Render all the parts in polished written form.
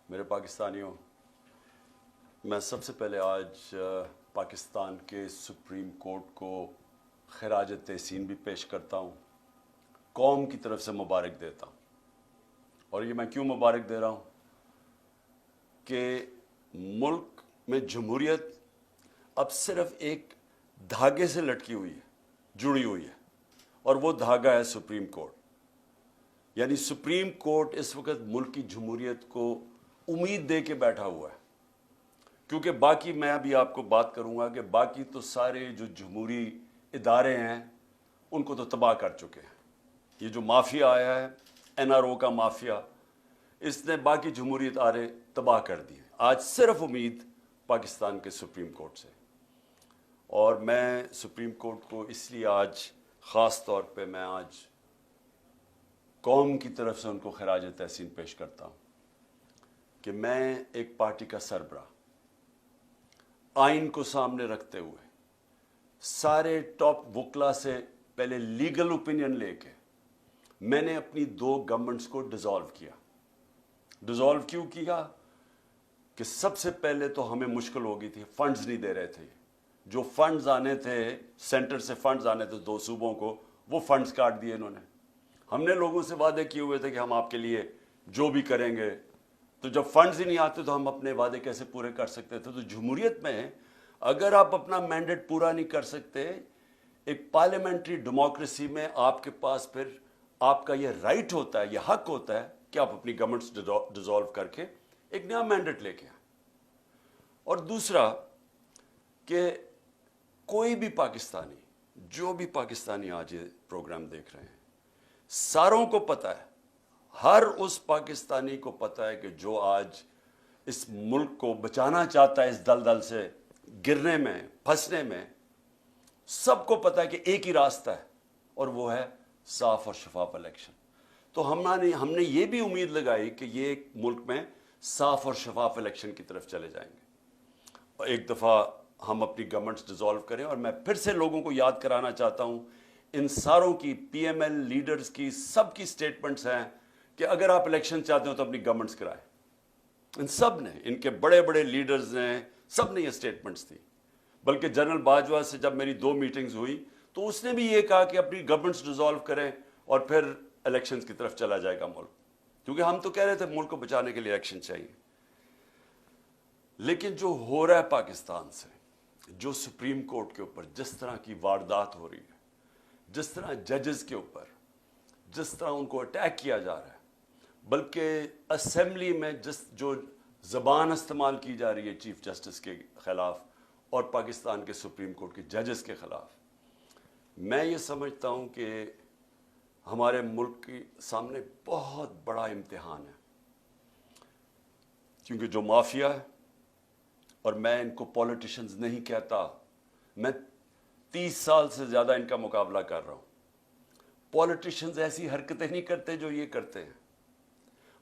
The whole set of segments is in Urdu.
میرے پاکستانیوں، میں سب سے پہلے آج پاکستان کے سپریم کورٹ کو خراج تحسین بھی پیش کرتا ہوں، قوم کی طرف سے مبارک دیتا ہوں۔ اور یہ میں کیوں مبارک دے رہا ہوں کہ ملک میں جمہوریت اب صرف ایک دھاگے سے لٹکی ہوئی ہے، جڑی ہوئی ہے، اور وہ دھاگا ہے سپریم کورٹ۔ یعنی سپریم کورٹ اس وقت ملک کی جمہوریت کو امید دے کے بیٹھا ہوا ہے، کیونکہ باقی میں ابھی آپ کو بات کروں گا کہ باقی تو سارے جو جمہوری ادارے ہیں ان کو تو تباہ کر چکے ہیں۔ یہ جو مافیا آیا ہے، NRO کا مافیا، اس نے باقی جمہوری ادارے تباہ کر دیے۔ آج صرف امید پاکستان کے سپریم کورٹ سے، اور میں سپریم کورٹ کو اس لیے آج خاص طور پہ میں آج قوم کی طرف سے ان کو خراج تحسین پیش کرتا ہوں کہ میں ایک پارٹی کا سربراہ آئین کو سامنے رکھتے ہوئے سارے ٹاپ وکلا سے پہلے لیگل اوپینین لے کے میں نے اپنی 2 گورنمنٹس کو ڈیزالو کیا۔ ڈیزالو کیوں کیا؟ کہ سب سے پہلے تو ہمیں مشکل ہو گئی تھی، فنڈز نہیں دے رہے تھے۔ جو فنڈز آنے تھے، سینٹر سے فنڈز آنے تھے 2 صوبوں کو، وہ فنڈز کاٹ دیے انہوں نے۔ ہم نے لوگوں سے وعدے کیے ہوئے تھے کہ ہم آپ کے لیے جو بھی کریں گے، تو جب فنڈز ہی نہیں آتے تو ہم اپنے وعدے کیسے پورے کر سکتے تھے؟ تو جمہوریت میں اگر آپ اپنا مینڈیٹ پورا نہیں کر سکتے، ایک پارلیمنٹری ڈیموکریسی میں آپ کے پاس پھر آپ کا یہ رائٹ ہوتا ہے، یہ حق ہوتا ہے کہ آپ اپنی گورنمنٹس ڈیزالو کر کے ایک نیا مینڈیٹ لے کے آئیں۔ اور دوسرا کہ کوئی بھی پاکستانی، جو بھی پاکستانی آج یہ پروگرام دیکھ رہے ہیں، ساروں کو پتہ ہے، ہر اس پاکستانی کو پتہ ہے کہ جو آج اس ملک کو بچانا چاہتا ہے اس دلدل سے گرنے میں، پھنسنے میں، سب کو پتہ ہے کہ ایک ہی راستہ ہے، اور وہ ہے صاف اور شفاف الیکشن۔ تو ہم نے یہ بھی امید لگائی کہ یہ ملک میں صاف اور شفاف الیکشن کی طرف چلے جائیں گے، اور ایک دفعہ ہم اپنی گورنمنٹس ڈیزالو کریں۔ اور میں پھر سے لوگوں کو یاد کرانا چاہتا ہوں، ان ساروں کی، PML لیڈرز کی، سب کی سٹیٹمنٹس ہیں کہ اگر آپ الیکشن چاہتے ہو تو اپنی گورنمنٹس کرائیں۔ ان سب نے، ان کے بڑے بڑے لیڈرز نے، سب نے یہ سٹیٹمنٹس تھی۔ بلکہ جنرل باجوہ سے جب میری 2 میٹنگز ہوئی تو اس نے بھی یہ کہا کہ اپنی گورنمنٹس ڈیزالو کریں اور پھر الیکشنز کی طرف چلا جائے گا ملک، کیونکہ ہم تو کہہ رہے تھے ملک کو بچانے کے لیے الیکشن چاہیے۔ لیکن جو ہو رہا ہے پاکستان سے، جو سپریم کورٹ کے اوپر جس طرح کی واردات ہو رہی ہے، جس طرح ججز کے اوپر جس طرح ان کو اٹیک کیا جا رہا ہے، بلکہ اسمبلی میں جو زبان استعمال کی جا رہی ہے چیف جسٹس کے خلاف اور پاکستان کے سپریم کورٹ کے ججز کے خلاف، میں یہ سمجھتا ہوں کہ ہمارے ملک کے سامنے بہت بڑا امتحان ہے، کیونکہ جو مافیا ہے، اور میں ان کو پولیٹیشنز نہیں کہتا، میں 30 سال سے زیادہ ان کا مقابلہ کر رہا ہوں۔ پولیٹیشنز ایسی حرکتیں نہیں کرتے جو یہ کرتے ہیں۔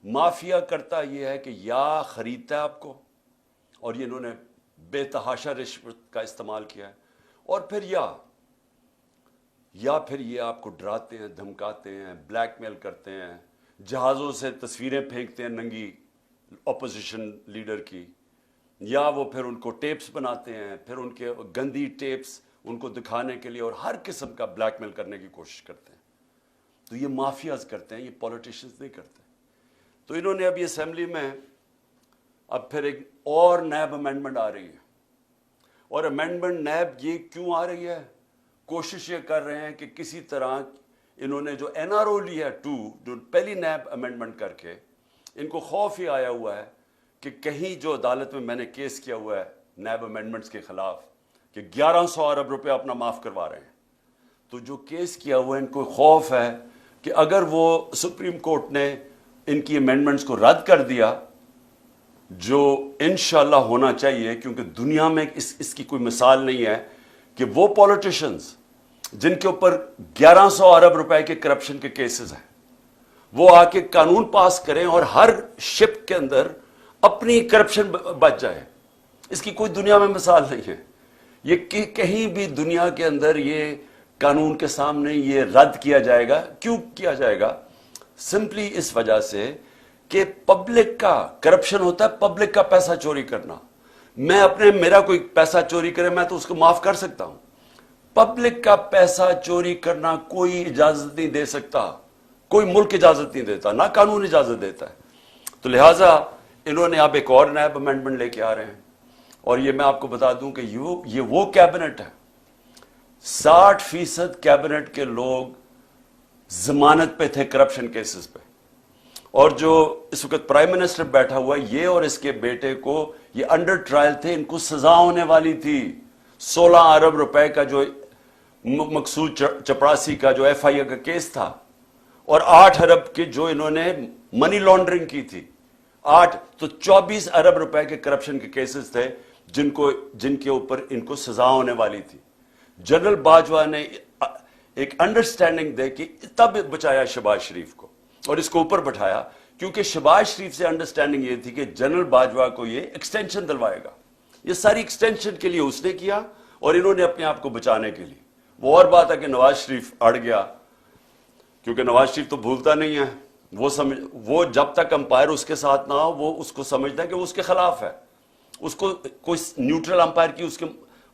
مافیا کرتا یہ ہے کہ یا خریدتا ہے آپ کو، اور یہ انہوں نے بے تحاشا رشوت کا استعمال کیا ہے، اور پھر یا پھر یہ آپ کو ڈراتے ہیں، دھمکاتے ہیں، بلیک میل کرتے ہیں، جہازوں سے تصویریں پھینکتے ہیں ننگی اپوزیشن لیڈر کی، یا وہ پھر ان کو ٹیپس بناتے ہیں، پھر ان کے گندی ٹیپس ان کو دکھانے کے لیے اور ہر قسم کا بلیک میل کرنے کی کوشش کرتے ہیں۔ تو یہ مافیاز کرتے ہیں، یہ پولیٹیشنز نہیں کرتے۔ تو انہوں نے ابھی اسمبلی میں اب پھر ایک اور نیب امینڈمنٹ آ رہی ہے، اور امینڈمنٹ نیب یہ کیوں آ رہی ہے؟ کوشش یہ کر رہے ہیں کہ کسی طرح انہوں نے جو NRO لی ہے 2، جو پہلی نیب امینڈمنٹ کر کے، ان کو خوف ہی آیا ہوا ہے کہ کہیں جو عدالت میں نے کیس کیا ہوا ہے نیب امینڈمنٹس کے خلاف کہ 1100 ارب روپے اپنا معاف کروا رہے ہیں، تو جو کیس کیا ہوا ہے ان کو خوف ہے کہ اگر وہ سپریم کورٹ نے ان کی امینڈمنٹس کو رد کر دیا، جو انشاءاللہ ہونا چاہیے، کیونکہ دنیا میں اس کی کوئی مثال نہیں ہے کہ وہ پولیٹیشنز جن کے اوپر 1100 ارب روپے کے کرپشن کے کیسز ہیں، وہ آ کے قانون پاس کریں اور ہر شپ کے اندر اپنی کرپشن بچ جائے۔ اس کی کوئی دنیا میں مثال نہیں ہے۔ یہ کہیں بھی دنیا کے اندر یہ قانون کے سامنے یہ رد کیا جائے گا۔ کیوں کیا جائے گا؟ سمپلی اس وجہ سے کہ پبلک کا کرپشن ہوتا ہے، پبلک کا پیسہ چوری کرنا. میرا کوئی پیسہ چوری کرے میں تو اس کو معاف کر سکتا ہوں. پبلک کا پیسہ چوری کرنا کوئی اجازت نہیں دے سکتا، کوئی ملک اجازت نہیں دیتا، نہ قانون اجازت دیتا ہے. تو لہٰذا انہوں نے اب ایک اور نیب امینڈمنٹ لے کے آ رہے ہیں، اور یہ میں آپ کو بتا دوں کہ یہ وہ کیبنٹ ہے، 60% کیبنٹ کے لوگ ضمانت پہ تھے کرپشن کیسز پہ. اور جو اس وقت پرائم منسٹر بیٹھا ہوا یہ اور اس کے بیٹے کو یہ انڈر ٹرائل تھے، ان کو سزا ہونے والی تھی. 16 ارب روپے کا جو مقصود چپراسی کا جو ایف آئی اے کا کیس تھا، اور 8 ارب کے جو انہوں نے منی لانڈرنگ کی تھی، 8 تو 24 ارب روپے کے کرپشن کے کیسز تھے جن کے اوپر ان کو سزا ہونے والی تھی. جنرل باجوہ نے ایک انڈرسٹینڈنگ دے کے تب بچایا شہباز شریف کو اور اس کو اوپر بٹھایا، کیونکہ شہباز شریف سے انڈرسٹینڈنگ یہ تھی کہ جنرل باجوہ کو یہ ایکسٹینشن دلوائے گا. یہ ساری ایکسٹینشن کے لیے اس نے کیا اور انہوں نے اپنے آپ کو بچانے کے لیے. وہ اور بات ہے کہ نواز شریف اڑ گیا، کیونکہ نواز شریف تو بھولتا نہیں ہے. وہ جب تک امپائر اس کے ساتھ نہ ہو وہ اس کو سمجھتا ہے کہ وہ اس کے خلاف ہے. اس کو کوئی نیوٹرل امپائر کی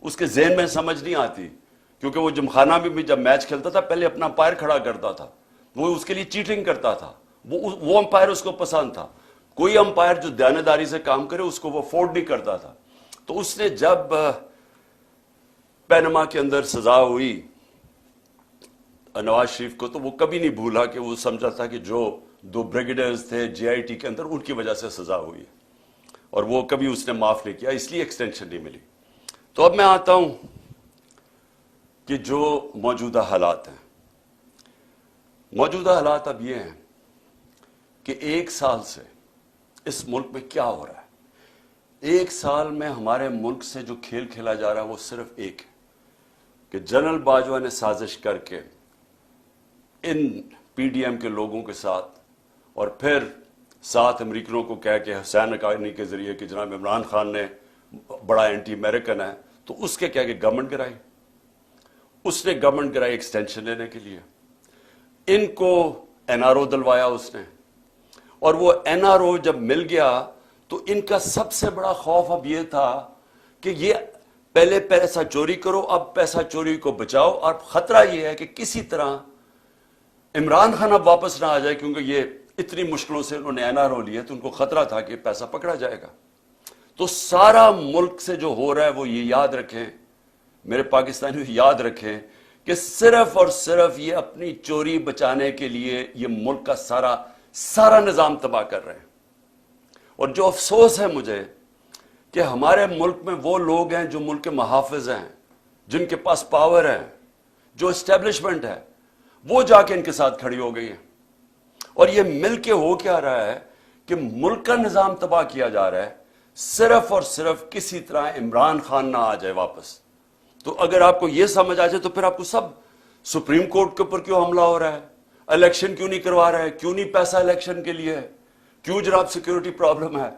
اس کے ذہن میں سمجھ نہیں آتی، کیونکہ وہ جمخانہ میں بھی جب میچ کھیلتا تھا پہلے اپنا امپائر کھڑا کرتا تھا، وہ اس کے لیے چیٹنگ کرتا تھا. وہ امپائر اس کو پسند تھا. کوئی امپائر جو دیانتداری سے کام کرے اس کو وہ افورڈ نہیں کرتا تھا. تو اس نے جب پینما کے اندر سزا ہوئی نواز شریف کو، تو وہ کبھی نہیں بھولا کہ وہ سمجھا تھا کہ جو 2 بریگیڈیئرز تھے جے آئی ٹی کے اندر ان کی وجہ سے سزا ہوئی، اور وہ کبھی اس نے معاف نہیں کیا، اس لیے ایکسٹینشن نہیں ملی. تو اب میں آتا ہوں کہ جو موجودہ حالات ہیں. موجودہ حالات اب یہ ہیں کہ 1 سال سے اس ملک میں کیا ہو رہا ہے. 1 سال میں ہمارے ملک سے جو کھیل کھیلا جا رہا ہے وہ صرف ایک ہے کہ جنرل باجوہ نے سازش کر کے ان پی ڈی ایم کے لوگوں کے ساتھ اور پھر ساتھ امریکنوں کو کہہ کے حسین حقانی کے ذریعے کہ جناب عمران خان نے بڑا اینٹی امریکن ہے، تو اس کے کہہ کے گورنمنٹ گرائی. اس نے گورنمنٹ گرائی ایکسٹینشن لینے کے لیے. ان کو این آر او دلوایا اس نے، اور وہ این آر او جب مل گیا تو ان کا سب سے بڑا خوف اب یہ تھا کہ یہ پہلے پیسہ چوری کرو، اب پیسہ چوری کو بچاؤ. اور خطرہ یہ ہے کہ کسی طرح عمران خان اب واپس نہ آ جائے، کیونکہ یہ اتنی مشکلوں سے انہوں نے این آر او لیا تو ان کو خطرہ تھا کہ پیسہ پکڑا جائے گا. تو سارا ملک سے جو ہو رہا ہے وہ یہ یاد رکھیں، میرے پاکستانی یاد رکھیں کہ صرف اور صرف یہ اپنی چوری بچانے کے لیے یہ ملک کا سارا نظام تباہ کر رہے ہیں. اور جو افسوس ہے مجھے کہ ہمارے ملک میں وہ لوگ ہیں جو ملک کے محافظ ہیں، جن کے پاس پاور ہے، جو اسٹیبلشمنٹ ہے، وہ جا کے ان کے ساتھ کھڑی ہو گئی ہے. اور یہ مل کے ہو کیا رہا ہے کہ ملک کا نظام تباہ کیا جا رہا ہے، صرف اور صرف کسی طرح عمران خان نہ آ جائے واپس. تو اگر آپ کو یہ سمجھ آ جائے تو پھر آپ کو سب سپریم کورٹ کے اوپر کیوں حملہ ہو رہا ہے، الیکشن کیوں نہیں کروا رہا ہے، کیوں نہیں پیسہ الیکشن کے لیے ہے، کیوں جناب سیکیورٹی پرابلم ہے،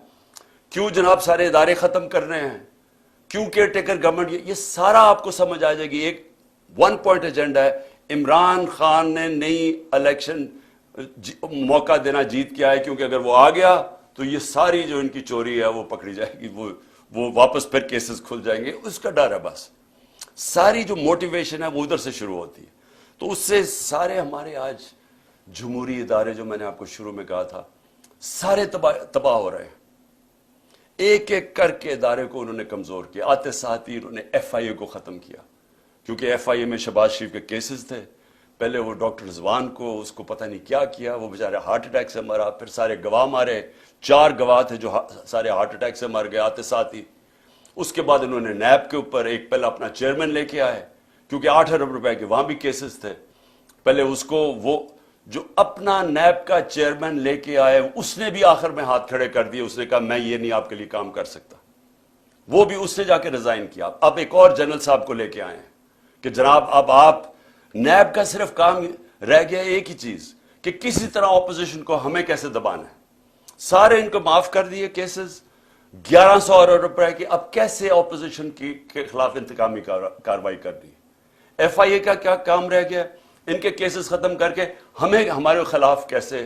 کیوں جناب سارے ادارے ختم کر رہے ہیں، کیوں کیئر ٹیکر گورنمنٹ، یہ سارا آپ کو سمجھ آ جائے گی. ایک 1 پوائنٹ ایجنڈا ہے، عمران خان نے نئی الیکشن موقع دینا جیت کے آئے، کیونکہ اگر وہ آ گیا تو یہ ساری جو ان کی چوری ہے وہ پکڑی جائے گی، وہ واپس پھر کیسز کھل جائیں گے. اس کا ڈر ہے. بس ساری جو موٹیویشن ہے وہ ادھر سے شروع ہوتی ہے. تو اس سے سارے ہمارے آج جمہوری ادارے جو میں نے آپ کو شروع میں کہا تھا سارے تباہ ہو رہے ہیں. ایک ایک کر کے ادارے کو انہوں نے کمزور کیا. آتے ساتھ ہی انہوں نے ایف آئی اے کو ختم کیا، کیونکہ ایف آئی اے میں شہباز شریف کے کیسز تھے. پہلے وہ ڈاکٹر رضوان کو اس کو پتہ نہیں کیا کیا، وہ بیچارے ہارٹ اٹیک سے مرا، پھر سارے گواہ مارے، 4 گواہ تھے جو سارے ہارٹ اٹیک سے مر گئے آتے ساتھ ہی. اس کے بعد انہوں نے نیب کے اوپر ایک پہلے اپنا چیئرمین لے کے آئے، کیونکہ 8 ارب روپے کے وہاں بھی کیسز تھے. پہلے اس کو وہ جو اپنا نیب کا چیئرمین لے کے آئے اس نے بھی آخر میں ہاتھ کھڑے کر دیے. اس نے کہا میں یہ نہیں آپ کے لیے کام کر سکتا. وہ بھی اس نے جا کے ریزائن کیا. اب ایک اور جنرل صاحب کو لے کے آئے ہیں کہ جناب اب آپ نیب کا صرف کام رہ گیا ایک ہی چیز کہ کسی طرح اپوزیشن کو ہمیں کیسے دبانا ہے. سارے ان کو معاف کر دیے کیسز 1100 ارب روپے کی. اب کیسے اپوزیشن کے خلاف انتقامی کاروائی کر دی. ایف آئی اے کا کیا کام رہ گیا؟ ان کے کیسز ختم کر کے ہمیں ہمارے خلاف کیسے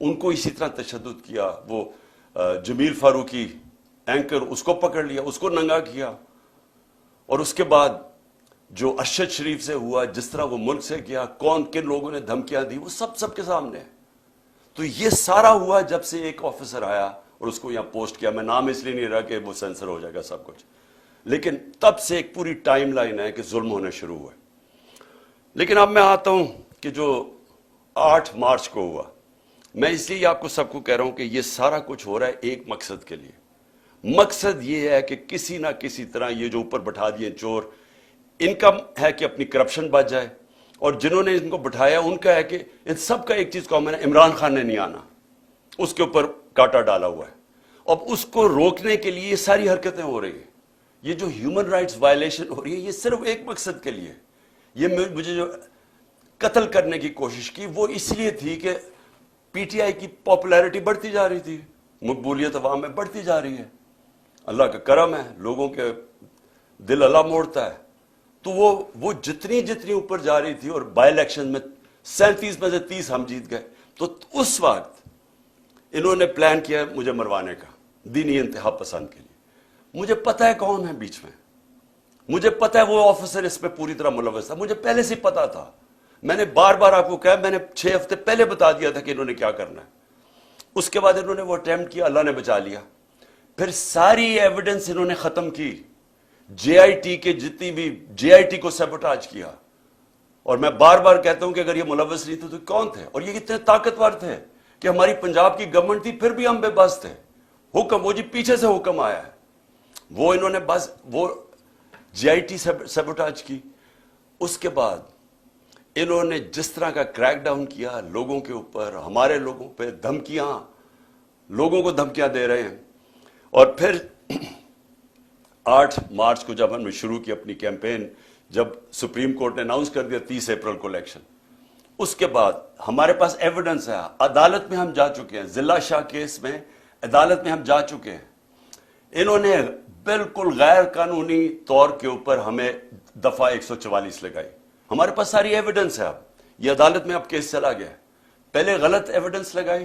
ان کو اسی طرح تشدد کیا. وہ جمیل فاروقی اینکر, اس کو پکڑ لیا, اس کو ننگا کیا. اور اس کے بعد جو ارشد شریف سے ہوا, جس طرح وہ ملک سے کیا, کون کن لوگوں نے دھمکیاں دی, وہ سب کے سامنے ہے. تو یہ سارا ہوا جب سے ایک آفیسر آیا اور اس کو یہاں پوسٹ کیا. میں نام اس لیے نہیں رہا کہ وہ سینسر ہو جائے گا سب کچھ, لیکن تب سے ایک پوری ٹائم لائن ہے کہ ظلم ہونے شروع ہوئے. لیکن اب میں آتا ہوں کہ جو 8 مارچ کو ہوا, میں اس لیے آپ کو سب کو کہہ رہا ہوں کہ یہ سارا کچھ ہو رہا ہے ایک مقصد کے لیے. مقصد یہ ہے کہ کسی نہ کسی طرح یہ جو اوپر بٹھا دیے چور, ان کا ہے کہ اپنی کرپشن بچ جائے, اور جنہوں نے ان کو بٹھایا ان کا ہے کہ ان سب کا ایک چیز کامن ہے, عمران خان نے نہیں آنا, اس کے اوپر کاٹا ڈالا ہوا ہے. اب اس کو روکنے کے لیے یہ ساری حرکتیں ہو رہی ہیں. یہ جو ہیومن رائٹس وائلیشن ہو رہی ہے, یہ صرف ایک مقصد کے لیے. یہ مجھے جو قتل کرنے کی کوشش کی وہ اس لیے تھی کہ پی ٹی آئی کی پاپولیرٹی بڑھتی جا رہی تھی, مقبولیت عوام میں بڑھتی جا رہی ہے. اللہ کا کرم ہے, لوگوں کے دل اللہ موڑتا ہے. تو وہ جتنی اوپر جا رہی تھی, اور بائی الیکشن میں 37 میں سے 30 ہم جیت گئے. تو اس وقت انہوں نے پلان کیا مجھے مروانے کا, دینی انتہا پسند کے لیے. مجھے پتا ہے کون ہے بیچ میں, مجھے پتا ہے وہ آفیسر اس پہ پوری طرح ملوث تھا, مجھے پہلے سے پتا تھا. میں نے بار بار آپ کو کہا, میں نے 6 ہفتے پہلے بتا دیا تھا کہ انہوں نے کیا کرنا ہے. اس کے بعد انہوں نے وہ اٹیمپٹ کیا, اللہ نے بچا لیا. پھر ساری ایویڈنس انہوں نے ختم کی, جے آئی ٹی کے جتنی بھی جے آئی ٹی کو سیبوٹاج کیا. اور میں بار بار کہتا ہوں کہ اگر یہ ملوث نہیں تھے تو کون تھے, اور یہ اتنے طاقتور تھے کہ ہماری پنجاب کی گورنمنٹ تھی پھر بھی ہم بے بس تھے. حکم وہ جی پیچھے سے حکم آیا ہے, وہ انہوں نے بس وہ جے آئی ٹی سیبوٹاج کی. اس کے بعد انہوں نے جس طرح کا کریک ڈاؤن کیا لوگوں کے اوپر, ہمارے لوگوں پہ دھمکیاں, لوگوں کو دھمکیاں دے رہے ہیں. اور پھر 8 مارچ کو جب ہم نے شروع کی اپنی کیمپین, جب سپریم کورٹ نے اناؤنس کر دیا 30 اپریل کو الیکشن, اس کے بعد ہمارے پاس ایویڈنس ہے, عدالت میں ہم جا چکے ہیں, ضلع شاہ کیس میں عدالت میں ہم جا چکے ہیں. انہوں نے بالکل غیر قانونی طور کے اوپر ہمیں دفعہ 144 لگائی. ہمارے پاس ساری ایویڈنس ہے. اب یہ عدالت میں اب کیس چلا گیا. پہلے غلط ایویڈنس لگائی,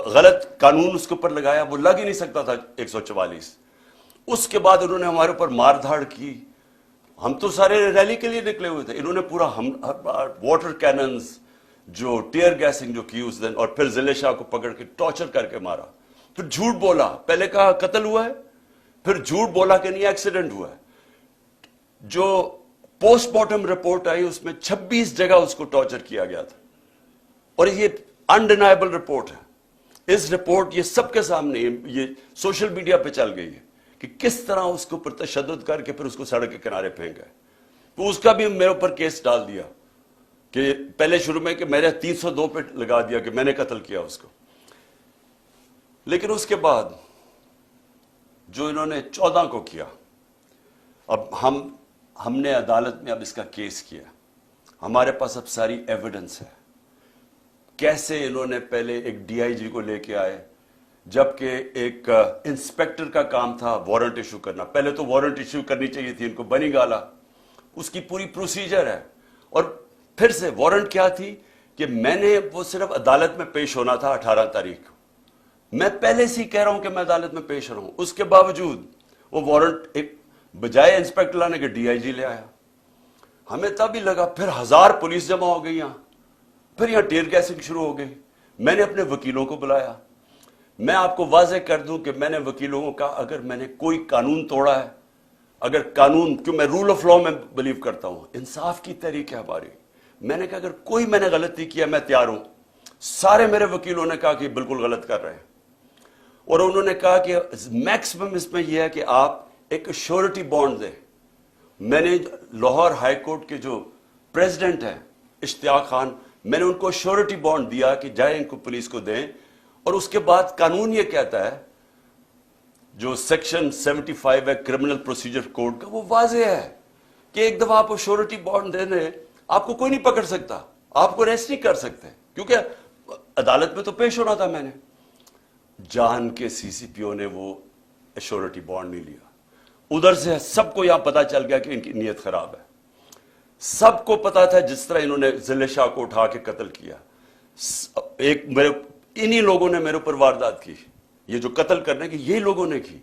غلط قانون اس کے اوپر لگایا, وہ لگ ہی نہیں سکتا تھا 144. اس کے بعد انہوں نے ہمارے اوپر مار دھاڑ کی. ہم تو سارے ریلی کے لیے نکلے ہوئے تھے, انہوں نے پورا واٹر کیننز, جو ٹیئر گیسنگ جو کی اس دن, اور پھر ضلع شاہ کو پکڑ کے ٹارچر کر کے مارا. پھر جھوٹ بولا, پہلے کہا قتل ہوا ہے, پھر جھوٹ بولا کہ نہیں ایکسیڈنٹ ہوا ہے. جو پوسٹ مارٹم رپورٹ آئی اس میں 26 جگہ اس کو ٹارچر کیا گیا تھا, اور یہ انڈینائبل رپورٹ ہے. اس رپورٹ یہ سب کے سامنے, یہ سوشل میڈیا پہ چل گئی ہے کہ کس طرح اس کے اوپر تشدد کر کے پھر اس کو سڑک کے کنارے پھینک گئے. تو اس کا بھی میرے اوپر کیس ڈال دیا کہ پہلے شروع میں کہ میرے 302 پہ لگا دیا کہ میں نے قتل کیا اس کو. لیکن اس کے بعد جو انہوں نے 14 کو کیا, اب ہم نے عدالت میں اب اس کا کیس کیا, ہمارے پاس اب ساری ایویڈنس ہے. کیسے انہوں نے پہلے ایک ڈی آئی جی کو لے کے آئے, جبکہ ایک انسپیکٹر کا کام تھا وارنٹ ایشو کرنا. پہلے تو وارنٹ ایشو کرنی چاہیے تھی ان کو, بنی گالا, اس کی پوری پروسیجر ہے. اور پھر سے وارنٹ کیا تھی کہ میں نے وہ صرف عدالت میں پیش ہونا تھا 18 تاریخ کو. میں پہلے سے ہی کہہ رہا ہوں کہ میں عدالت میں پیش رہا ہوں, اس کے باوجود وہ وارنٹ ایک بجائے انسپیکٹر لانے کے ڈی آئی جی لے آیا. ہمیں تب ہی لگا, پھر 1000 پولیس جمع ہو گئی یہاں, پھر یہاں ٹیئر گیسنگ شروع ہو گئی. میں نے اپنے وکیلوں کو بلایا. میں آپ کو واضح کر دوں کہ میں نے وکیلوں کو کہا اگر میں نے کوئی قانون توڑا ہے, اگر قانون, کیوں میں رول آف لا میں بلیو کرتا ہوں, انصاف کی تحریک ہے ہماری, میں نے کہا اگر کوئی میں نے غلطی کیا میں تیار ہوں. سارے میرے وکیلوں نے کہا کہ بالکل غلط کر رہے ہیں, اور انہوں نے کہا کہ میکسیمم اس میں یہ ہے کہ آپ ایک شیورٹی بانڈ دیں. میں نے لاہور ہائی کورٹ کے جو پریزیڈنٹ ہیں اشتیاق خان, میں نے ان کو شیورٹی بانڈ دیا کہ جائیں ان کو پولیس کو دیں. اور اس کے بعد قانون یہ کہتا ہے, جو سیکشن 75 ہے کرمنل پروسیجر کوڈ کا, وہ واضح ہے کہ ایک دفعہ آپ کو شیورٹی بانڈ دینے, آپ کو کوئی نہیں پکڑ سکتا, آپ کو ریسٹ نہیں کر سکتے, کیونکہ عدالت میں تو پیش ہونا تھا. میں نے جان کے سی سی پی او نے وہ ایشورٹی بانڈ نہیں لیا. ادھر سے سب کو یہاں پتا چل گیا کہ ان کی نیت خراب ہے. سب کو پتا تھا جس طرح انہوں نے ضلع شاہ کو اٹھا کے قتل کیا, ایک میرے انہی لوگوں نے میرے اوپر واردات کی, یہ جو قتل کرنے کی یہ لوگوں نے کی,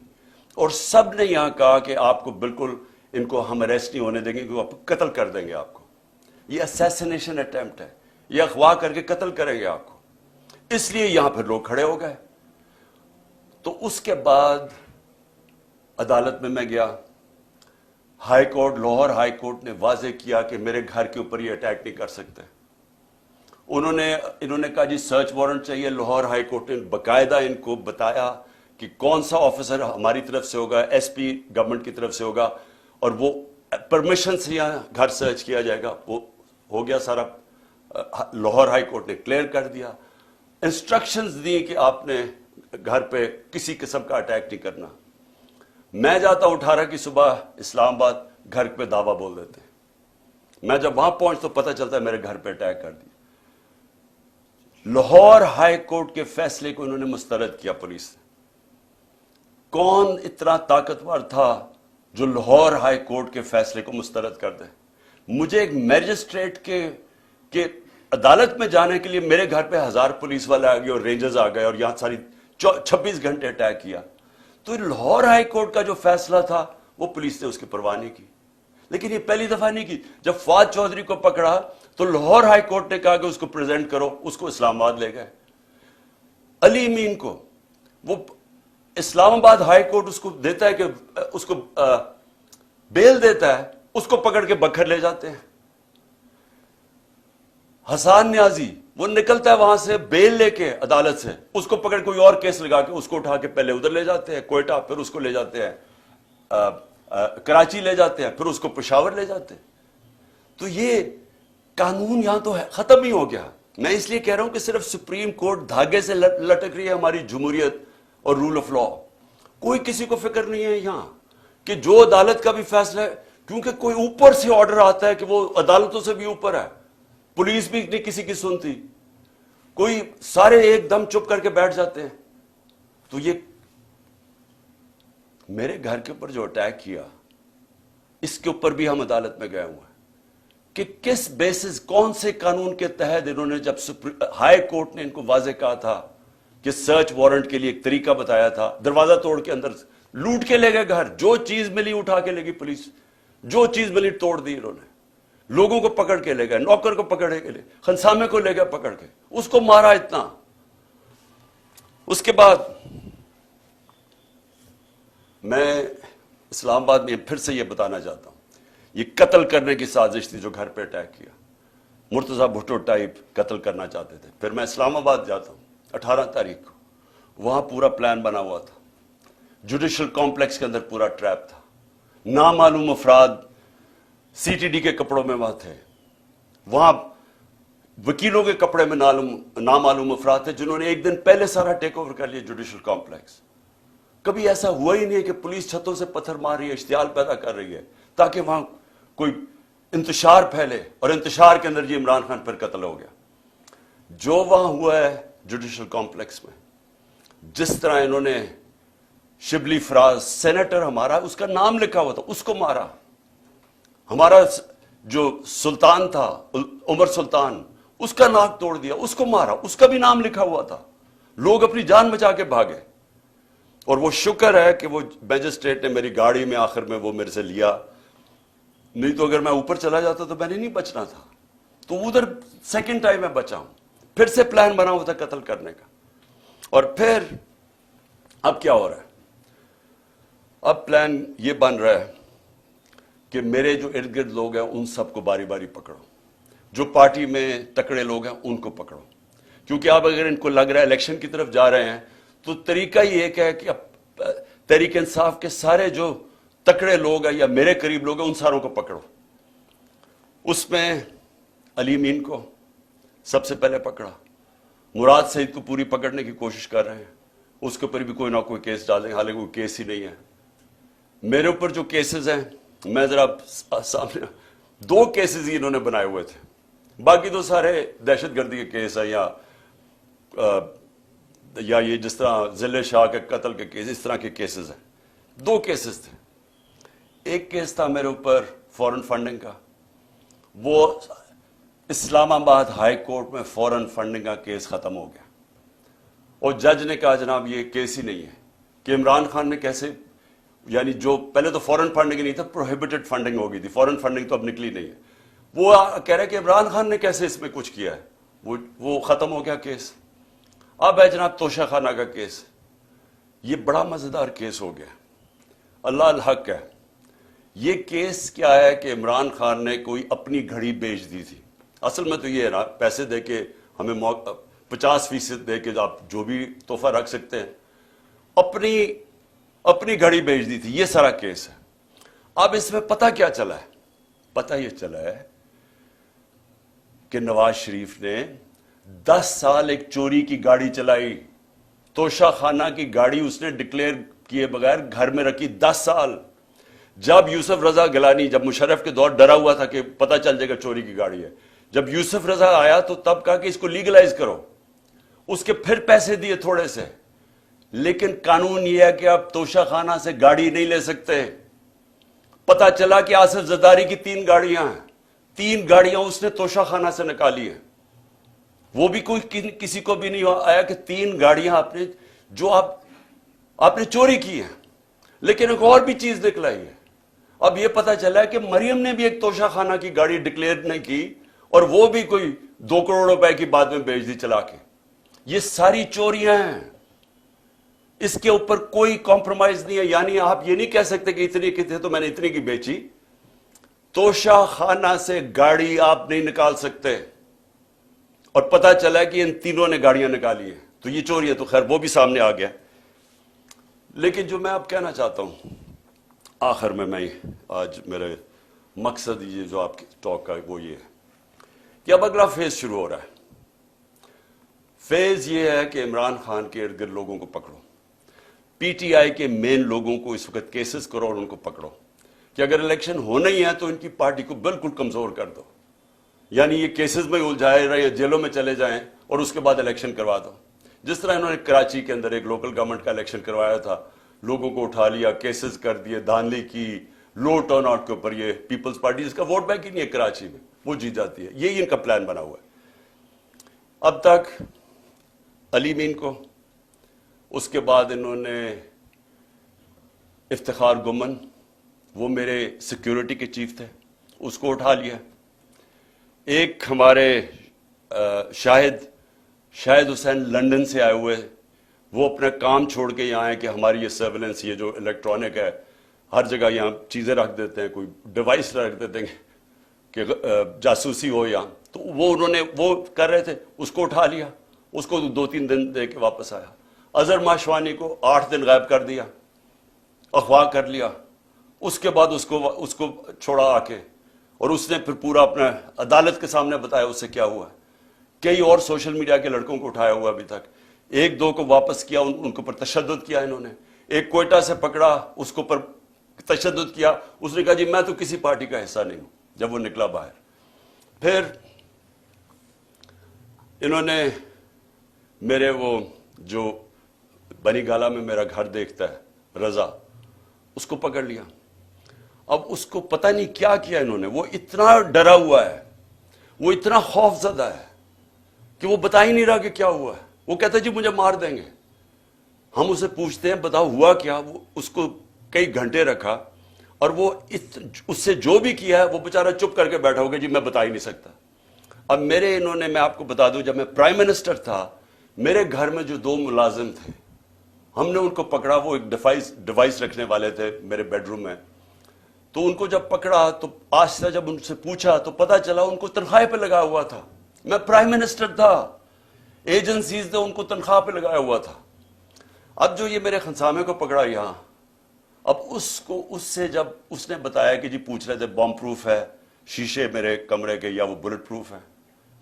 اور سب نے یہاں کہا کہ آپ کو بالکل ان کو ہم اریسٹ نہیں ہونے دیں گے, کہ آپ قتل کر دیں گے آپ کو. یہ اسیسینیشن اٹیمپٹ ہے, یہ اغوا کر کے قتل کریں گے آپ کو. اس لیے یہاں پھر لوگ کھڑے ہو گئے. تو اس کے بعد عدالت میں گیا. High court, Lahore high court نے واضح کیا کہ میرے گھر کے اوپر یہ اٹیک نہیں کر سکتے. انہوں نے کہا جی سرچ وارنٹ چاہیے. لاہور ہائی کورٹ نے باقاعدہ ان کو بتایا کہ کون سا آفیسر ہماری طرف سے ہوگا, ایس پی گورنمنٹ کی طرف سے ہوگا, اور وہ پرمیشن سے یہاں گھر سرچ کیا جائے گا. وہ ہو گیا سارا. لاہور ہائی کورٹ نے کلیئر کر دیا, انسٹرکشنز دی کہ آپ نے گھر پہ کسی قسم کا اٹیک نہیں کرنا. میں جاتا ہوں 18 کی صبح اسلام آباد, گھر پہ دعویٰ بول دیتے ہیں. میں جب وہاں پہنچ تو پتہ چلتا ہے میرے گھر پہ اٹیک کر دیا. لاہور ہائی کورٹ کے فیصلے کو انہوں نے مسترد کیا پولیس نے. کون اتنا طاقتور تھا جو لاہور ہائی کورٹ کے فیصلے کو مسترد کر دے؟ مجھے ایک میجسٹریٹ کے عدالت میں جانے کے لیے میرے گھر پہ 1000 پولیس والے آ گئے اور رینجرز آ گئے اور یہاں ساری 26 گھنٹے اٹیک کیا. تو لاہور ہائی کورٹ کا جو فیصلہ تھا وہ پولیس نے اس کی پرواہ نہیں کی. لیکن یہ پہلی دفعہ نہیں کی. جب فواد چودھری کو پکڑا تو لاہور ہائی کورٹ نے کہا کہ اس کو پریزنٹ کرو, اس کو اسلام آباد لے گئے. علی امین کو وہ اسلام آباد ہائی کورٹ اس کو دیتا ہے کہ اس کو بیل دیتا ہے, اس کو پکڑ کے بکھر لے جاتے ہیں. حسان نیازی وہ نکلتا ہے وہاں سے بیل لے کے عدالت سے, اس کو پکڑ کوئی اور کیس لگا کے اس کو اٹھا کے پہلے ادھر لے جاتے ہیں کوئٹہ, پھر اس کو لے جاتے ہیں کراچی لے جاتے ہیں, پھر اس کو پشاور لے جاتے ہیں. تو یہ قانون یہاں تو ختم ہی ہو گیا. میں اس لیے کہہ رہا ہوں کہ صرف سپریم کورٹ دھاگے سے لٹک رہی ہے ہماری جمہوریت اور رول آف لا. کوئی کسی کو فکر نہیں ہے یہاں کہ جو عدالت کا بھی فیصلہ ہے, کیونکہ کوئی اوپر سے آرڈر آتا ہے کہ وہ عدالتوں سے بھی اوپر ہے, پولیس بھی نہیں کسی کی سنتی, کوئی سارے ایک دم چپ کر کے بیٹھ جاتے ہیں. تو یہ میرے گھر کے اوپر جو اٹیک کیا, اس کے اوپر بھی ہم عدالت میں گئے ہوئے ہیں کہ کس بیسس, کون سے قانون کے تحت انہوں نے, جب ہائی کورٹ نے ان کو واضح کہا تھا کہ سرچ وارنٹ کے لیے ایک طریقہ بتایا تھا, دروازہ توڑ کے اندر لوٹ کے لے گئے گھر, جو چیز ملی اٹھا کے لے گئی پولیس, جو چیز ملی توڑ دی انہوں نے, لوگوں کو پکڑ کے لے گئے, نوکر کو پکڑ کے لے, خنسامے کو لے گئے پکڑ کے, اس کو مارا اتنا. اس کے بعد میں اسلام آباد میں پھر سے یہ بتانا چاہتا ہوں, یہ قتل کرنے کی سازش تھی جو گھر پہ اٹیک کیا. مرتضیٰ بھٹو ٹائپ قتل کرنا چاہتے تھے. پھر میں اسلام آباد جاتا ہوں 18 تاریخ کو, وہاں پورا پلان بنا ہوا تھا, جوڈیشل کمپلیکس کے اندر پورا ٹریپ تھا, نامعلوم افراد سی ٹی ڈی کے کپڑوں میں وہاں تھے, وہاں وکیلوں کے کپڑے میں نامعلوم افراد تھے جنہوں نے ایک دن پہلے سارا ٹیک اوور کر لیا جوڈیشل کمپلیکس. کبھی ایسا ہوا ہی نہیں ہے کہ پولیس چھتوں سے پتھر مار رہی ہے, اشتعال پیدا کر رہی ہے تاکہ وہاں کوئی انتشار پھیلے, اور انتشار کے اندر یہ عمران خان پر قتل ہو گیا. جو وہاں ہوا ہے جوڈیشل کمپلیکس میں, جس طرح انہوں نے شبلی فراز سینیٹر ہمارا, اس کا نام لکھا ہوا تھا, اس کو مارا. ہمارا جو سلطان تھا عمر سلطان, اس کا ناک توڑ دیا, اس کو مارا, اس کا بھی نام لکھا ہوا تھا. لوگ اپنی جان بچا کے بھاگے, اور وہ شکر ہے کہ وہ میجسٹریٹ نے میری گاڑی میں آخر میں وہ میرے سے لیا, نہیں تو اگر میں اوپر چلا جاتا تو میں نے نہیں بچنا تھا. تو ادھر سیکنڈ ٹائم میں بچا ہوں. پھر سے پلان بنا ہوا تھا قتل کرنے کا. اور پھر اب کیا ہو رہا ہے, اب پلان یہ بن رہا ہے کہ میرے جو ارد گرد لوگ ہیں ان سب کو باری باری پکڑو, جو پارٹی میں تکڑے لوگ ہیں ان کو پکڑو, کیونکہ اب اگر ان کو لگ رہا ہے الیکشن کی طرف جا رہے ہیں تو طریقہ ہی ایک ہے کہ اب تحریک انصاف کے سارے جو تکڑے لوگ ہیں یا میرے قریب لوگ ہیں ان ساروں کو پکڑو. اس میں علی امین کو سب سے پہلے پکڑا, مراد سعید کو پوری پکڑنے کی کوشش کر رہے ہیں, اس کے اوپر بھی کوئی نہ کوئی کیس ڈالیں, حالانکہ کوئی کیس ہی نہیں ہے. میرے اوپر جو کیسز ہیں, میں ذرا سامنے 2 کیسز ہی انہوں نے بنائے ہوئے تھے, باقی تو سارے دہشت گردی کے کیس ہیں یا یہ جس طرح ذل شاہ کے قتل کے کیس, اس طرح کے کیسز ہیں. 2 کیسز تھے. ایک کیس تھا میرے اوپر فورن فنڈنگ کا, وہ اسلام آباد ہائی کورٹ میں فوراً فنڈنگ کا کیس ختم ہو گیا اور جج نے کہا جناب یہ کیس ہی نہیں ہے کہ عمران خان نے کیسے، یعنی جو پہلے تو فورن فنڈنگ نہیں تھا، پروہیبٹڈ فنڈنگ ہو گئی تھی، فورن فنڈنگ تو اب نکلی نہیں ہے، وہ کہہ رہے کہ عمران خان نے کیسے اس میں کچھ کیا ہے، وہ ختم ہو گیا کیس۔ اب ہے جناب توشہ خانہ کا کیس، یہ بڑا مزیدار کیس ہو گیا، اللہ الحق ہے۔ یہ کیس کیا ہے کہ عمران خان نے کوئی اپنی گھڑی بیچ دی تھی، اصل میں تو یہ ہے نا، پیسے دے کے ہمیں 50% دے کے آپ جو بھی تحفہ رکھ سکتے ہیں، اپنی گھڑی بیچ دی تھی، یہ سارا کیس ہے۔ اب اس میں پتہ کیا چلا ہے؟ پتہ یہ چلا ہے کہ نواز شریف نے 10 سال ایک چوری کی گاڑی چلائی، توشہ خانہ کی گاڑی اس نے ڈکلیئر کیے بغیر گھر میں رکھی 10 سال۔ جب یوسف رضا گیلانی، جب مشرف کے دور ڈرا ہوا تھا کہ پتہ چل جائے گا چوری کی گاڑی ہے، جب یوسف رضا آیا تو تب کہا کہ اس کو لیگلائز کرو، اس کے پھر پیسے دیے تھوڑے سے، لیکن قانون یہ ہے کہ آپ توشہ خانہ سے گاڑی نہیں لے سکتے۔ پتہ چلا کہ آصف زرداری کی 3 گاڑیاں ہیں، 3 گاڑیاں اس نے توشہ خانہ سے نکالی ہیں، وہ بھی کوئی کسی کو بھی نہیں آیا کہ 3 گاڑیاں آپ نے چوری کی ہیں۔ لیکن ایک اور بھی چیز نکلائی ہے، اب یہ پتہ چلا ہے کہ مریم نے بھی ایک توشہ خانہ کی گاڑی ڈکلیئر نہیں کی، اور وہ بھی کوئی 2 کروڑ روپے کی بعد میں بیچ دی چلا کے۔ یہ ساری چوریاں ہیں، اس کے اوپر کوئی کمپرومائز نہیں ہے، یعنی آپ یہ نہیں کہہ سکتے کہ اتنی کی تھے تو میں نے اتنی کی بیچی۔ توشہ خانہ سے گاڑی آپ نہیں نکال سکتے، اور پتہ چلا ہے کہ ان تینوں نے گاڑیاں نکالی ہیں، تو یہ چوری ہے، تو خیر وہ بھی سامنے آ گیا۔ لیکن جو میں اب کہنا چاہتا ہوں آخر میں آج میرے مقصد یہ جو آپ کی ٹاک کا وہ یہ ہے کہ اب اگلا فیز شروع ہو رہا ہے۔ فیز یہ ہے کہ عمران خان کے ارد گرد لوگوں کو پکڑو، پی ٹی آئی کے مین لوگوں کو اس وقت کیسز کرو اور ان کو پکڑو کہ اگر الیکشن ہونا ہی ہے تو ان کی پارٹی کو بالکل کمزور کر دو، یعنی یہ کیسز میں الجھائے رہے، جیلوں میں چلے جائیں اور اس کے بعد الیکشن کروا دو۔ جس طرح انہوں نے کراچی کے اندر ایک لوکل گورنمنٹ کا الیکشن کروایا تھا، لوگوں کو اٹھا لیا، کیسز کر دیے، دھاندلی کی، لو ٹرن آؤٹ کے اوپر، یہ پیپلز پارٹی جس کا ووٹ بینک ہی نہیں ہے کراچی میں، وہ جیت جاتی ہے، یہی ان کا پلان بنا ہوا ہے۔ اب تک علی مین کو، اس کے بعد انہوں نے افتخار گمن، وہ میرے سیکیورٹی کے چیف تھے، اس کو اٹھا لیا۔ ایک ہمارے شاہد حسین لندن سے آئے ہوئے، وہ اپنا کام چھوڑ کے یہاں آئے کہ ہماری یہ سرویلنس، یہ جو الیکٹرانک ہے، ہر جگہ یہاں چیزیں رکھ دیتے ہیں، کوئی ڈیوائس رکھ دیتے ہیں کہ جاسوسی ہو یہاں، تو وہ انہوں نے وہ کر رہے تھے، اس کو اٹھا لیا، اس کو 2-3 دن دے کے واپس آیا۔ اظہر ماشوانی کو 8 دن غائب کر دیا، اغوا کر لیا، اس کے بعد اس کو چھوڑا آ کے، اور اس نے پھر پورا اپنا عدالت کے سامنے بتایا اس سے کیا ہوا ہے۔ کئی اور سوشل میڈیا کے لڑکوں کو اٹھایا ہوا ابھی تک، 1-2 کو واپس کیا، ان کے اوپر تشدد کیا انہوں نے۔ ایک کوئٹہ سے پکڑا، اس کے اوپر تشدد کیا، اس نے کہا جی میں تو کسی پارٹی کا حصہ نہیں ہوں، جب وہ نکلا باہر۔ پھر انہوں نے میرے وہ جو بنی گالا میں میرا گھر دیکھتا ہے رضا، اس کو پکڑ لیا۔ اب اس کو پتہ نہیں کیا کیا انہوں نے، وہ اتنا ڈرا ہوا ہے، وہ اتنا خوف زدہ ہے کہ وہ بتا ہی نہیں رہا کہ کیا ہوا ہے۔ وہ کہتا ہے جی مجھے مار دیں گے۔ ہم اسے پوچھتے ہیں بتاؤ ہوا کیا، وہ اس کو کئی گھنٹے رکھا، اور وہ اس سے جو بھی کیا ہے وہ بیچارہ چپ کر کے بیٹھا ہوگا جی میں بتا ہی نہیں سکتا۔ اب میں آپ کو بتا دوں، جب میں پرائم منسٹر تھا، میرے گھر میں جو 2 ملازم تھے، ہم نے ان کو پکڑا، وہ ایک ڈیوائس رکھنے والے تھے میرے بیڈ روم میں، تو ان کو جب پکڑا تو آہستہ جب ان سے پوچھا تو پتا چلا ان کو تنخواہ پہ لگا ہوا تھا۔ میں پرائم منسٹر تھا، ایجنسیز نے ان کو تنخواہ پہ لگایا ہوا تھا۔ اب جو یہ میرے خنسامے کو پکڑا یہاں، اب اس سے جب اس نے بتایا کہ جی پوچھ رہے تھے بم پروف ہے شیشے میرے کمرے کے یا وہ بلٹ پروف ہے،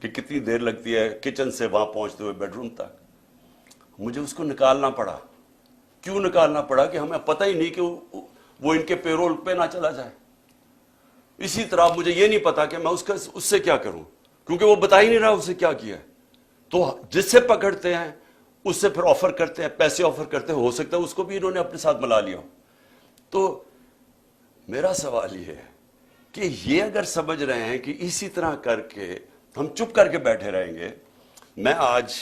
کہ کتنی دیر لگتی ہے کچن سے وہاں پہنچتے ہوئے بیڈ روم تک، مجھے اس کو نکالنا پڑا۔ کیوں نکالنا پڑا؟ کہ ہمیں پتہ ہی نہیں کہ وہ ان کے پیرول پہ نہ چلا جائے۔ اسی طرح مجھے یہ نہیں پتا کہ میں اس سے کیا کروں، کیونکہ وہ بتا ہی نہیں رہا اسے کیا کیا ہے۔ تو جس سے پکڑتے ہیں اس سے پھر آفر کرتے ہیں، پیسے آفر کرتے ہیں، ہو سکتا ہے اس کو بھی انہوں نے اپنے ساتھ ملا لیا ہو۔ تو میرا سوال یہ ہے کہ یہ اگر سمجھ رہے ہیں کہ اسی طرح کر کے ہم چپ کر کے بیٹھے رہیں گے. میں آج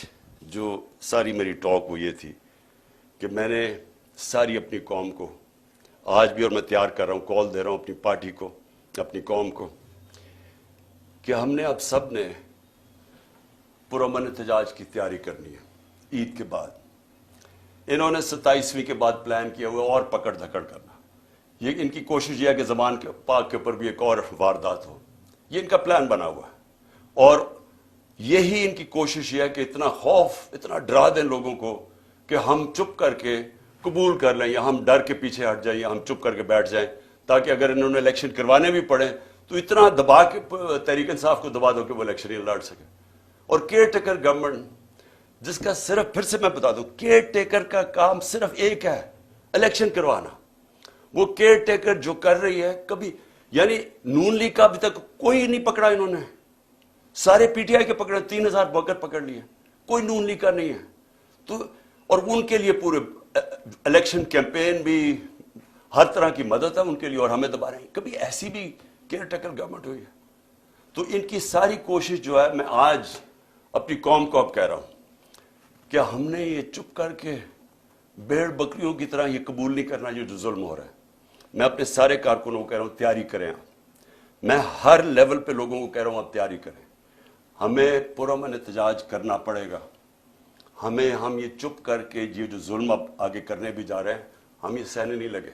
جو ساری میری ٹاک وہ یہ تھی کہ میں نے ساری اپنی قوم کو آج بھی، اور میں تیار کر رہا ہوں، کال دے رہا ہوں اپنی پارٹی کو، اپنی قوم کو، کہ ہم نے اب سب نے پرامن احتجاج کی تیاری کرنی ہے عید کے بعد. انہوں نے 27ویں کے بعد پلان کیا ہوا اور پکڑ دھکڑ کرنا. یہ ان کی کوشش یہ ہے کہ زبان کے پاک کے اوپر بھی ایک اور واردات ہو. یہ ان کا پلان بنا ہوا ہے، اور یہی ان کی کوشش یہ ہے کہ اتنا خوف، اتنا ڈرا دیں لوگوں کو کہ ہم چپ کر کے قبول کر لیں، یا ہم ڈر کے پیچھے ہٹ جائیں، یا ہم چپ کر کے بیٹھ جائیں، تاکہ اگر انہوں نے الیکشن کروانے بھی پڑے تو اتنا دبا کے تحریک انصاف کو دبا دو کہ وہ الیکشن ہی لڑ سکے. اور کیئر ٹیکر گورنمنٹ، جس کا صرف، پھر سے میں بتا دوں، کیئر ٹیکر کا کام صرف ایک ہے، الیکشن کروانا. وہ کیئر ٹیکر جو کر رہی ہے، کبھی یعنی نون لیگ کا ابھی تک کوئی نہیں پکڑا انہوں نے. سارے پی ٹی آئی کے پکڑے، 3000 ورکر پکڑ لیے، کوئی نون لیگ کا نہیں ہے. تو اور ان کے لیے پورے الیکشن کیمپین بھی، ہر طرح کی مدد ہے ان کے لیے، اور ہمیں دبا رہے ہیں. کبھی ایسی بھی کیئر ٹیکر گورنمنٹ ہوئی ہے؟ تو ان کی ساری کوشش جو ہے، میں آج اپنی قوم کو اب کہہ رہا ہوں کہ ہم نے یہ چپ کر کے بھیڑ بکریوں کی طرح یہ قبول نہیں کرنا یہ جو ظلم ہو رہا ہے. میں اپنے سارے کارکنوں کو کہہ رہا ہوں تیاری کریں. میں ہر لیول پہ لوگوں کو کہہ رہا ہوں آپ تیاری کریں. ہمیں پرامن احتجاج کرنا پڑے گا. ہم یہ چپ کر کے یہ جو ظلم اب آگے کرنے بھی جا رہے ہیں، ہم یہ سہنے نہیں لگے.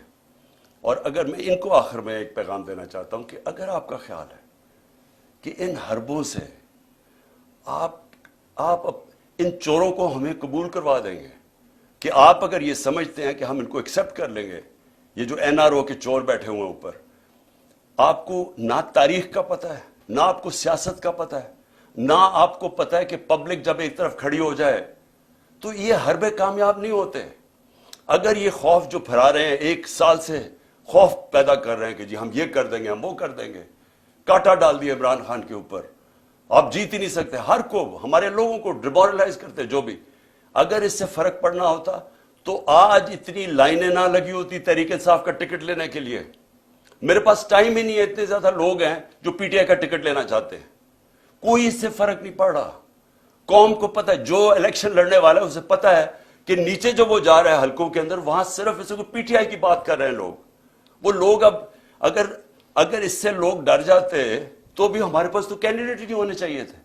اور اگر میں ان کو آخر میں ایک پیغام دینا چاہتا ہوں کہ اگر آپ کا خیال ہے کہ ان حربوں سے آپ ان چوروں کو ہمیں قبول کروا دیں گے، کہ آپ اگر یہ سمجھتے ہیں کہ ہم ان کو ایکسیپٹ کر لیں گے، یہ جو این آر او کے چور بیٹھے ہوئے ہیں اوپر، آپ کو نہ تاریخ کا پتہ ہے، نہ آپ کو سیاست کا پتہ ہے، نہ آپ کو پتہ ہے کہ پبلک جب ایک طرف کھڑی ہو جائے تو یہ حربے کامیاب نہیں ہوتے. اگر یہ خوف جو پھیلا رہے ہیں، 1 سال سے خوف پیدا کر رہے ہیں کہ جی ہم یہ کر دیں گے، ہم وہ کر دیں گے، کاٹا ڈال دیا عمران خان کے اوپر، آپ جیت ہی نہیں سکتے، ہر کو، ہمارے لوگوں کو ڈیمورلائز کرتے جو بھی. اگر اس سے فرق پڑنا ہوتا تو آج اتنی لائنیں نہ لگی ہوتی تحریک انصاف کا ٹکٹ لینے کے لیے. میرے پاس ٹائم ہی نہیں ہے، اتنے زیادہ لوگ ہیں جو پی ٹی آئی کا ٹکٹ لینا چاہتے ہیں. کوئی اس سے فرق نہیں پڑ رہا. قوم کو پتہ ہے، جو الیکشن لڑنے والا ہے اسے پتہ ہے کہ نیچے جو وہ جا رہا ہے حلقوں کے اندر، وہاں صرف اسے پی ٹی آئی کی بات کر رہے ہیں لوگ. وہ لوگ اب اگر اس سے لوگ ڈر جاتے تو بھی ہمارے پاس تو کینڈیڈیٹ ہی نہیں ہونے چاہیے تھے.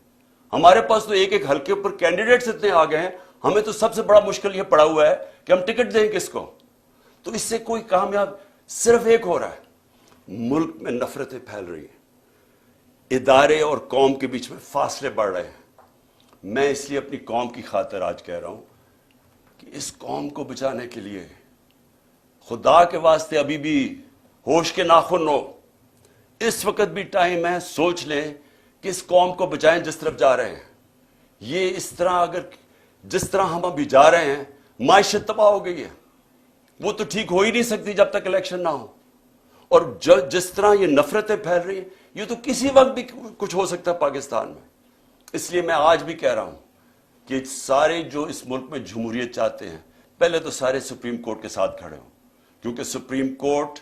ہمارے پاس تو ایک حلقے پر کینڈیڈیٹس اتنے آ گئے ہیں، ہمیں تو سب سے بڑا مشکل یہ پڑا ہوا ہے کہ ہم ٹکٹ دیں کس کو. تو اس سے کوئی کامیاب صرف ایک ہو رہا ہے، ملک میں نفرتیں پھیل رہی ہیں، ادارے اور قوم کے بیچ میں فاصلے بڑھ رہے ہیں. میں اس لیے اپنی قوم کی خاطر آج کہہ رہا ہوں کہ اس قوم کو بچانے کے لیے خدا کے واسطے ابھی بھی ہوش کے ناخن ہو. اس وقت بھی ٹائم ہے، سوچ لیں کہ اس قوم کو بچائیں جس طرف جا رہے ہیں. یہ اس طرح اگر جس طرح ہم ابھی جا رہے ہیں، معیشت تباہ ہو گئی ہے، وہ تو ٹھیک ہو ہی نہیں سکتی جب تک الیکشن نہ ہو. اور جس طرح یہ نفرتیں پھیل رہی ہیں، یہ تو کسی وقت بھی کچھ ہو سکتا ہے پاکستان میں. اس لیے میں آج بھی کہہ رہا ہوں کہ سارے جو اس ملک میں جمہوریت چاہتے ہیں، پہلے تو سارے سپریم کورٹ کے ساتھ کھڑے ہوں، کیونکہ سپریم کورٹ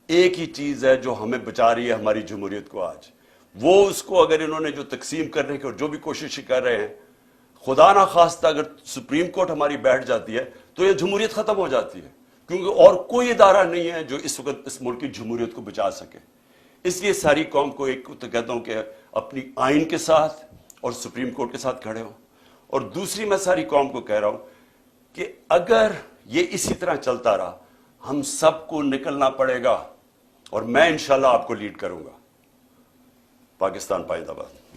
ایک ہی چیز ہے جو ہمیں بچا رہی ہے ہماری جمہوریت کو. آج وہ اس کو اگر انہوں نے جو تقسیم کرنے کی اور جو بھی کوشش کر رہے ہیں، خدا نہ خواستہ اگر سپریم کورٹ ہماری بیٹھ جاتی ہے تو یہ جمہوریت ختم ہو جاتی ہے، کیونکہ اور کوئی ادارہ نہیں ہے جو اس وقت اس ملک کی جمہوریت کو بچا سکے. اس لیے ساری قوم کو ایک تو کہتا ہوں کہ اپنی آئین کے ساتھ اور سپریم کورٹ کے ساتھ کھڑے ہوں. اور دوسری میں ساری قوم کو کہہ رہا ہوں کہ اگر یہ اسی طرح چلتا رہا، ہم سب کو نکلنا پڑے گا، اور میں انشاءاللہ آپ کو لیڈ کروں گا. پاکستان پائندہ باد.